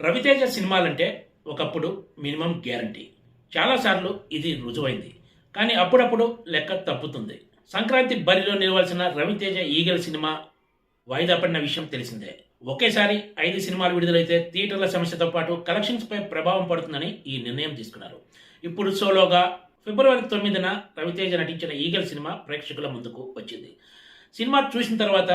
రవితేజ సినిమాలంటే ఒకప్పుడు minimum guarantee. చాలాసార్లు ఇది రుజువైంది. కానీ అప్పుడప్పుడు లెక్క తప్పుతుంది. సంక్రాంతి బరిలో నిలవాల్సిన రవితేజ ఈగల్ సినిమా వాయిదా పడిన విషయం తెలిసిందే. ఒకేసారి 5 సినిమాలు విడుదలైతే థియేటర్ల సమస్యతో పాటు కలెక్షన్స్పై ప్రభావం పడుతుందని ఈ నిర్ణయం తీసుకున్నారు. ఇప్పుడు సోలోగా ఫిబ్రవరి 9న రవితేజ నటించిన ఈగల్ సినిమా ప్రేక్షకుల ముందుకు వచ్చింది. సినిమా చూసిన తర్వాత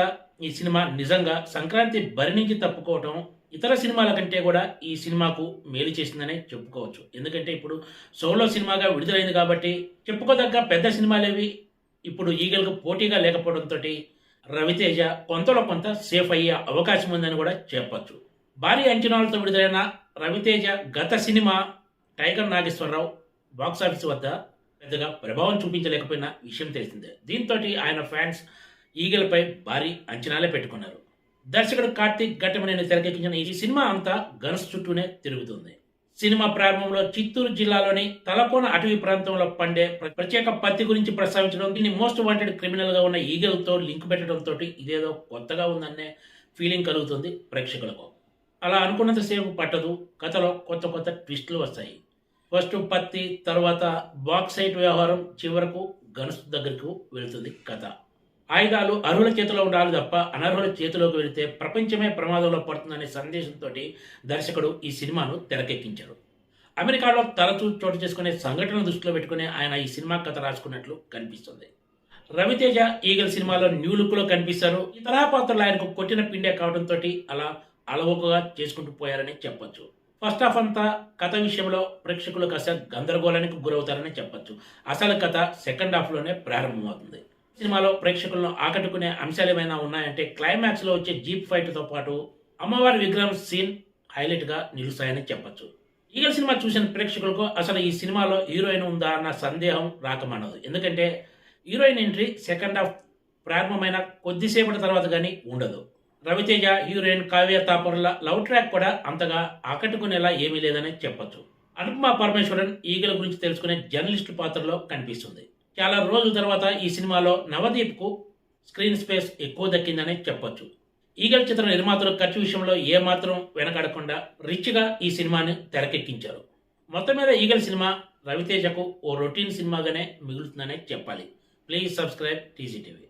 ఈ సినిమా నిజంగా సంక్రాంతి బరి నుంచి తప్పుకోవటం ఇతర సినిమాల కంటే కూడా ఈ సినిమాకు మేలు చేసిందనే చెప్పుకోవచ్చు. ఎందుకంటే ఇప్పుడు సోలో సినిమాగా విడుదలైంది కాబట్టి చెప్పుకోదగ్గ పెద్ద సినిమాలేవి ఇప్పుడు ఈగల్కు పోటీగా లేకపోవడంతో రవితేజ కొంతలో కొంత సేఫ్ అయ్యే అవకాశం ఉందని కూడా చెప్పచ్చు. భారీ అంచనాలతో విడుదలైన రవితేజ గత సినిమా టైగర్ నాగేశ్వరరావు బాక్సాఫీస్ వద్ద పెద్దగా ప్రభావం చూపించలేకపోయిన విషయం తెలిసిందే. దీంతో ఆయన ఫ్యాన్స్ ఈగల్పై భారీ అంచనాలే పెట్టుకున్నారు. దర్శకుడు కార్తీక్ ఘట్టమనేని తెరకెక్కించిన ఈ సినిమా అంతా గన్స్ చుట్టూనే తిరుగుతుంది. సినిమా ప్రారంభంలో చిత్తూరు జిల్లాలోని తలకోన అటవీ ప్రాంతంలో పండే ప్రత్యేక పత్తి గురించి ప్రస్తావించడం, దీన్ని మోస్ట్ వాంటెడ్ క్రిమినల్ గా ఉన్న ఈగల్తో లింక్ పెట్టడంతో ఇదేదో కొత్తగా ఉందనే ఫీలింగ్ కలుగుతుంది ప్రేక్షకులకు. అలా అనుకున్నంతసేపు పట్టదు. కథలో కొత్త కొత్త ట్విస్టులు వస్తాయి. ఫస్ట్ పత్తి, తర్వాత బాక్సైట్ వ్యవహారం, చివరకు గన్స్ దగ్గరకు వెళుతుంది కథ. ఆయుధాలు అర్హుల చేతిలో ఉండాలి తప్ప అనర్హుల చేతిలోకి వెళితే ప్రపంచమే ప్రమాదంలో పడుతుందనే సందేశంతో దర్శకుడు ఈ సినిమాను తెరకెక్కించారు. అమెరికాలో తరచూ చోటు చేసుకునే సంఘటనలు దృష్టిలో పెట్టుకుని ఆయన ఈ సినిమా కథ రాసుకున్నట్లు కనిపిస్తుంది. రవితేజ ఈగల్ సినిమాలో న్యూ లుక్ లో కనిపిస్తారు. ఈ తరహా పాత్రలు ఆయనకు కొట్టిన పిండే కావడంతో అలా అలవోకగా చేసుకుంటూ పోయారని చెప్పొచ్చు. ఫస్ట్ హాఫ్ అంతా కథ విషయంలో ప్రేక్షకులు కాస్త గందరగోళానికి గురవుతారని చెప్పొచ్చు. అసలు కథ సెకండ్ హాఫ్ లోనే ప్రారంభమవుతుంది. సినిమాలో ప్రేక్షకులను ఆకట్టుకునే అంశాలు ఏమైనా ఉన్నాయంటే క్లైమాక్స్ లో వచ్చే జీప్ ఫైట్ తో పాటు అమ్మవారి విగ్రహం సీన్ హైలైట్ గా నిలుస్తాయని చెప్పొచ్చు. ఈగల్ సినిమా చూసిన ప్రేక్షకులకు అసలు ఈ సినిమాలో హీరోయిన్ ఉందా అన్న సందేహం రాకమానదు. ఎందుకంటే హీరోయిన్ ఎంట్రీ సెకండ్ హాఫ్ ప్రారంభమైన కొద్దిసేపటి తర్వాత కానీ ఉండదు. రవితేజ హీరోయిన్ కావ్య తాపర్ల లవ్ ట్రాక్ కూడా అంతగా ఆకట్టుకునేలా ఏమీ లేదని చెప్పొచ్చు. అనుపమ పరమేశ్వరన్ ఈగల గురించి తెలుసుకునే జర్నలిస్టు పాత్రలో కనిపిస్తుంది. చాలా రోజుల తర్వాత ఈ సినిమాలో నవదీప్కు స్క్రీన్ స్పేస్ ఎక్కువ దక్కిందని చెప్పొచ్చు. ఈగల్ చిత్ర నిర్మాతలు ఖర్చు విషయంలో ఏమాత్రం వెనకాడకుండా రిచ్గా ఈ సినిమాని తెరకెక్కించారు. మొత్తం మీద ఈగల్ సినిమా రవితేజకు ఓ రొటీన్ సినిమాగానే మిగులుతుందనే చెప్పాలి. Please subscribe TGTV.